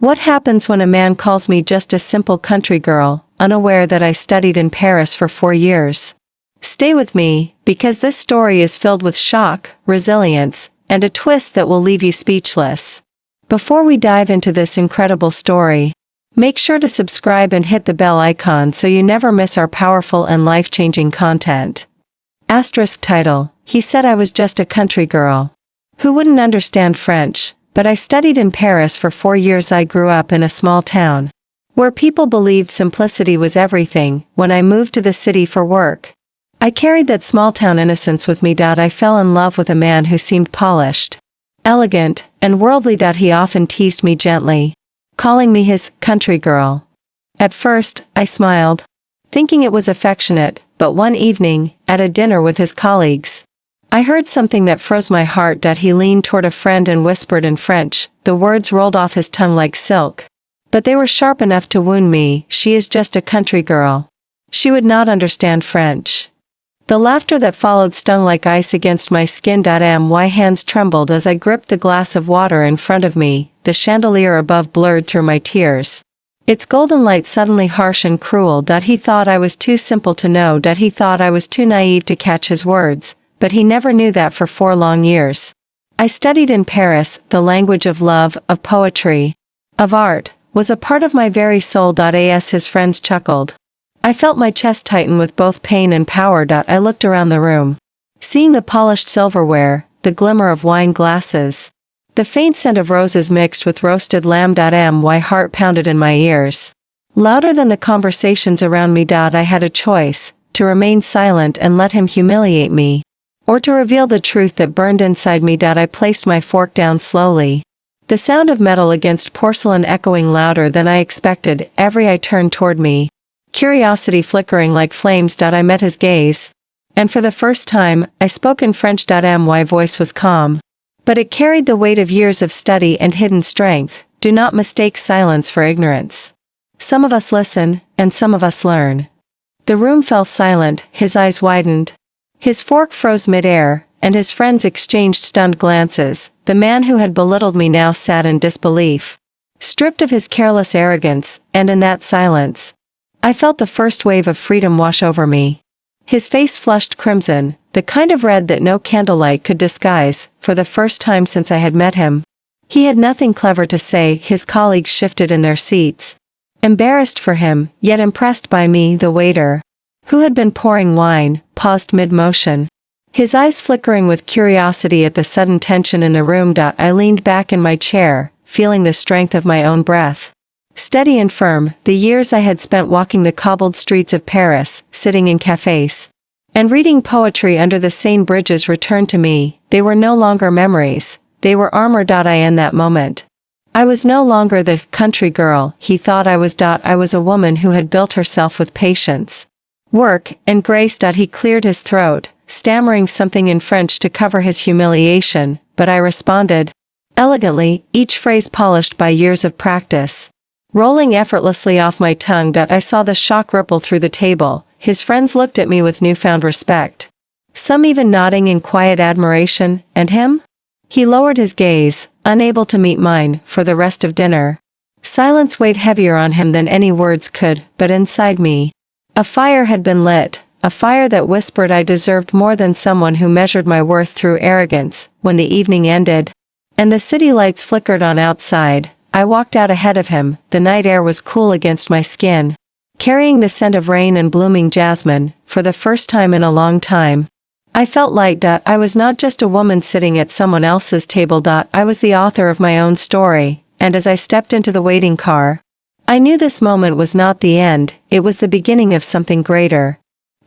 What happens when a man calls me just a simple country girl, unaware that I studied in Paris for 4 years? Stay with me, because this story is filled with shock, resilience, and a twist that will leave you speechless. Before we dive into this incredible story, make sure to subscribe and hit the bell icon so you never miss our powerful and life-changing content. Asterisk title: He said I was just a country girl. Who wouldn't understand French? But I studied in Paris for 4 years. I grew up in a small town, where people believed simplicity was everything. When I moved to the city for work, I carried that small-town innocence with me. I fell in love with a man who seemed polished, elegant, and worldly. He often teased me gently, calling me his country girl. At first, I smiled, thinking it was affectionate, but one evening, at a dinner with his colleagues, I heard something that froze my heart. He leaned toward a friend and whispered in French. The words rolled off his tongue like silk, but they were sharp enough to wound me. She is just a country girl. She would not understand French. The laughter that followed stung like ice against my skin. My hands trembled as I gripped the glass of water in front of me. The chandelier above blurred through my tears, its golden light suddenly harsh and cruel. He thought I was too simple to know. He thought I was too naive to catch his words, but he never knew that for 4 long years I studied in Paris. The language of love, of poetry, of art, was a part of my very soul. As his friends chuckled, I felt my chest tighten with both pain and power. I looked around the room, seeing the polished silverware, the glimmer of wine glasses, the faint scent of roses mixed with roasted lamb. My heart pounded in my ears, louder than the conversations around me. I had a choice: to remain silent and let him humiliate me, or to reveal the truth that burned inside me. I placed my fork down slowly, the sound of metal against porcelain echoing louder than I expected. Every eye turned toward me, curiosity flickering like flames. I met his gaze, and for the first time, I spoke in French. My voice was calm, but it carried the weight of years of study and hidden strength. Do not mistake silence for ignorance. Some of us listen, and some of us learn. The room fell silent, his eyes widened. His fork froze mid-air, and his friends exchanged stunned glances. The man who had belittled me now sat in disbelief, stripped of his careless arrogance, and in that silence, I felt the first wave of freedom wash over me. His face flushed crimson, the kind of red that no candlelight could disguise. For the first time since I had met him, he had nothing clever to say. His colleagues shifted in their seats, embarrassed for him, yet impressed by me. The waiter, who had been pouring wine, paused mid-motion, his eyes flickering with curiosity at the sudden tension in the room. I leaned back in my chair, feeling the strength of my own breath. Steady and firm. The years I had spent walking the cobbled streets of Paris, sitting in cafes, and reading poetry under the Seine bridges returned to me. They were no longer memories, they were armor. In that moment, I was no longer the country girl he thought I was. I was a woman who had built herself with patience, work, and grace. He cleared his throat, stammering something in French to cover his humiliation, but I responded elegantly, each phrase polished by years of practice, rolling effortlessly off my tongue. I saw the shock ripple through the table. His friends looked at me with newfound respect, some even nodding in quiet admiration. And him? He lowered his gaze, unable to meet mine. For the rest of dinner, silence weighed heavier on him than any words could. But inside me, a fire had been lit, a fire that whispered I deserved more than someone who measured my worth through arrogance. When the evening ended, and the city lights flickered on outside, I walked out ahead of him. The night air was cool against my skin, carrying the scent of rain and blooming jasmine. For the first time in a long time, I felt light. I was not just a woman sitting at someone else's table. I was the author of my own story, and as I stepped into the waiting car, I knew this moment was not the end, it was the beginning of something greater.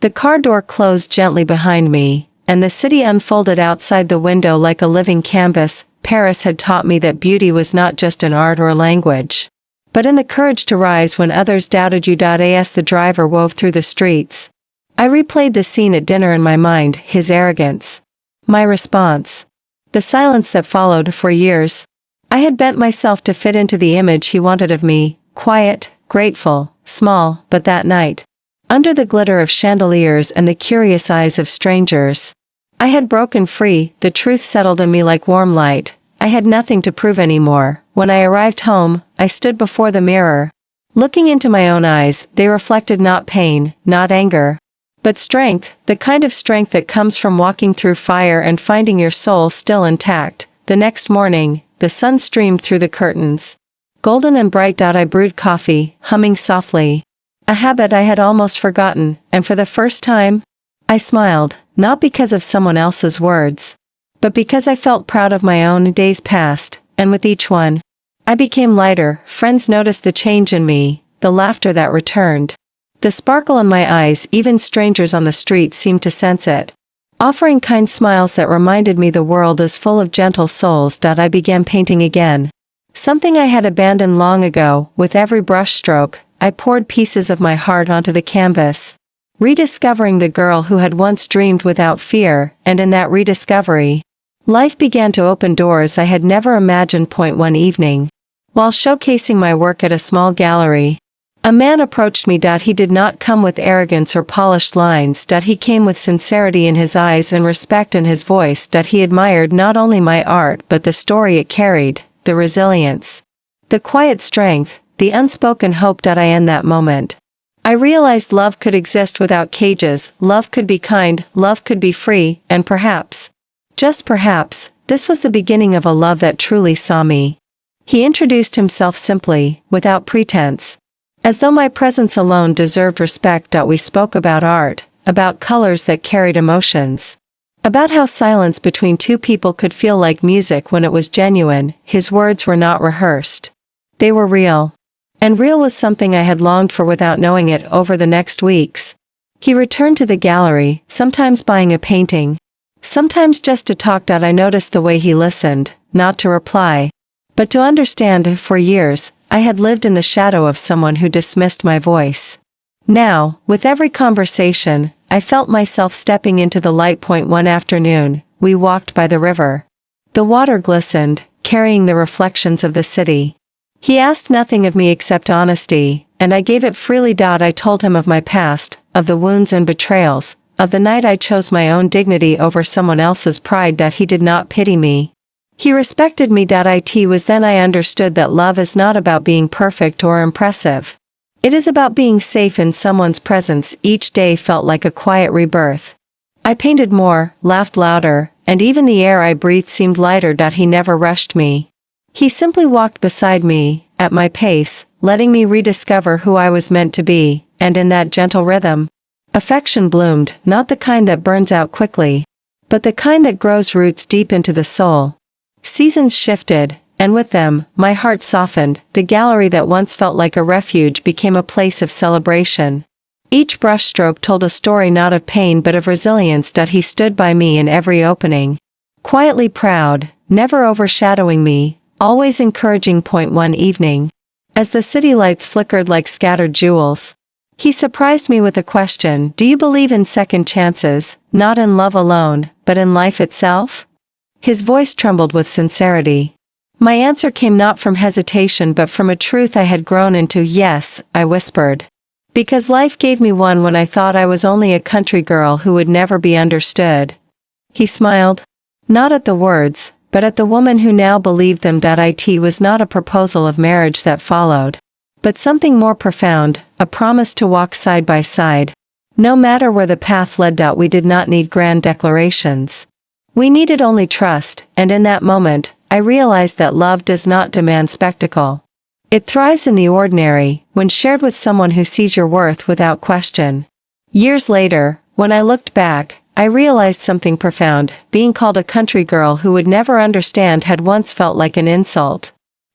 The car door closed gently behind me, and the city unfolded outside the window like a living canvas. Paris had taught me that beauty was not just an art or a language, but in the courage to rise when others doubted you. As the driver wove through the streets, I replayed the scene at dinner in my mind, his arrogance, my response, the silence that followed. For years, I had bent myself to fit into the image he wanted of me, quiet, grateful, small. But that night, under the glitter of chandeliers and the curious eyes of strangers, I had broken free. The truth settled in me like warm light. I I had nothing to prove anymore. When I arrived home, I stood before the mirror. Looking into my own eyes, they reflected not pain, not anger, but strength, the kind of strength that comes from walking through fire and finding your soul still intact. The next morning, the sun streamed through the curtains. Golden and bright. I brewed coffee, humming softly. A habit I had almost forgotten, and for the first time, I smiled, not because of someone else's words, but because I felt proud of my own days past, and with each one, I became lighter. Friends noticed the change in me, the laughter that returned, the sparkle in my eyes. Even strangers on the street seemed to sense it, offering kind smiles that reminded me the world is full of gentle souls. I began painting again, something I had abandoned long ago. With every brushstroke, I poured pieces of my heart onto the canvas, rediscovering the girl who had once dreamed without fear, and in that rediscovery, life began to open doors I had never imagined. One evening, while showcasing my work at a small gallery, a man approached me. He did not come with arrogance or polished lines. He came with sincerity in his eyes and respect in his voice. He admired not only my art but the story it carried, the resilience, the quiet strength, the unspoken hope. In that moment, I realized love could exist without cages, love could be kind, love could be free, and perhaps, just perhaps, this was the beginning of a love that truly saw me. He introduced himself simply, without pretense, as though my presence alone deserved respect. We spoke about art, about colors that carried emotions, about how silence between two people could feel like music when it was genuine. His words were not rehearsed. They were real. And real was something I had longed for without knowing it. Over the next weeks, he returned to the gallery, sometimes buying a painting, sometimes just to talk. I noticed the way he listened, not to reply, but to understand. For years, I had lived in the shadow of someone who dismissed my voice. Now, with every conversation, I felt myself stepping into the light. One afternoon, we walked by the river. The water glistened, carrying the reflections of the city. He asked nothing of me except honesty, and I gave it freely. I told him of my past, of the wounds and betrayals, of the night I chose my own dignity over someone else's pride. He did not pity me. He respected me. It was then I understood that love is not about being perfect or impressive. It is about being safe in someone's presence. Each day felt like a quiet rebirth. I painted more, laughed louder, and even the air I breathed seemed lighter. He never rushed me. He simply walked beside me, at my pace, letting me rediscover who I was meant to be, and in that gentle rhythm, affection bloomed, not the kind that burns out quickly, but the kind that grows roots deep into the soul. Seasons shifted, and with them, my heart softened. The gallery that once felt like a refuge became a place of celebration. Each brushstroke told a story not of pain but of resilience. He stood by me in every opening, quietly proud, never overshadowing me, always encouraging. One evening, as the city lights flickered like scattered jewels, he surprised me with a question. Do you believe in second chances, not in love alone, but in life itself? His voice trembled with sincerity. My answer came not from hesitation but from a truth I had grown into. Yes, I whispered. Because life gave me one when I thought I was only a country girl who would never be understood. He smiled. Not at the words, but at the woman who now believed them. It was not a proposal of marriage that followed, but something more profound, a promise to walk side by side, no matter where the path led. We did not need grand declarations. We needed only trust, and in that moment, I realized that love does not demand spectacle. It thrives in the ordinary, when shared with someone who sees your worth without question. Years later, when I looked back, I realized something profound. Being called a country girl who would never understand had once felt like an insult.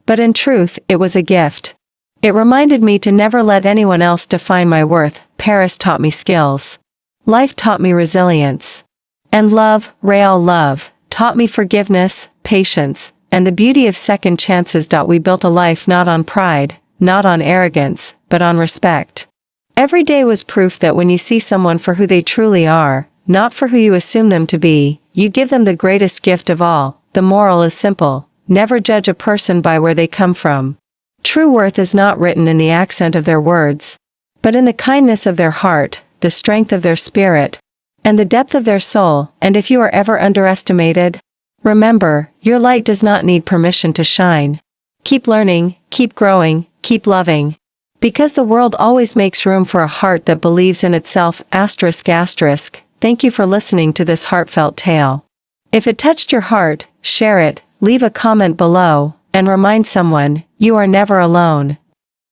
But in truth, it was a gift. It reminded me to never let anyone else define my worth. Paris taught me skills. Life taught me resilience. And love, real love, taught me forgiveness, patience, and the beauty of second chances. We built a life not on pride, not on arrogance, but on respect. Every day was proof that when you see someone for who they truly are, not for who you assume them to be, you give them the greatest gift of all. The moral is simple: never judge a person by where they come from. True worth is not written in the accent of their words, but in the kindness of their heart, the strength of their spirit, and the depth of their soul. And if you are ever underestimated, Remember, your light does not need permission to shine. Keep learning, keep growing, keep loving. Because the world always makes room for a heart that believes in itself. ***. Thank you for listening to this heartfelt tale. If it touched your heart, share it, leave a comment below, and remind someone, you are never alone.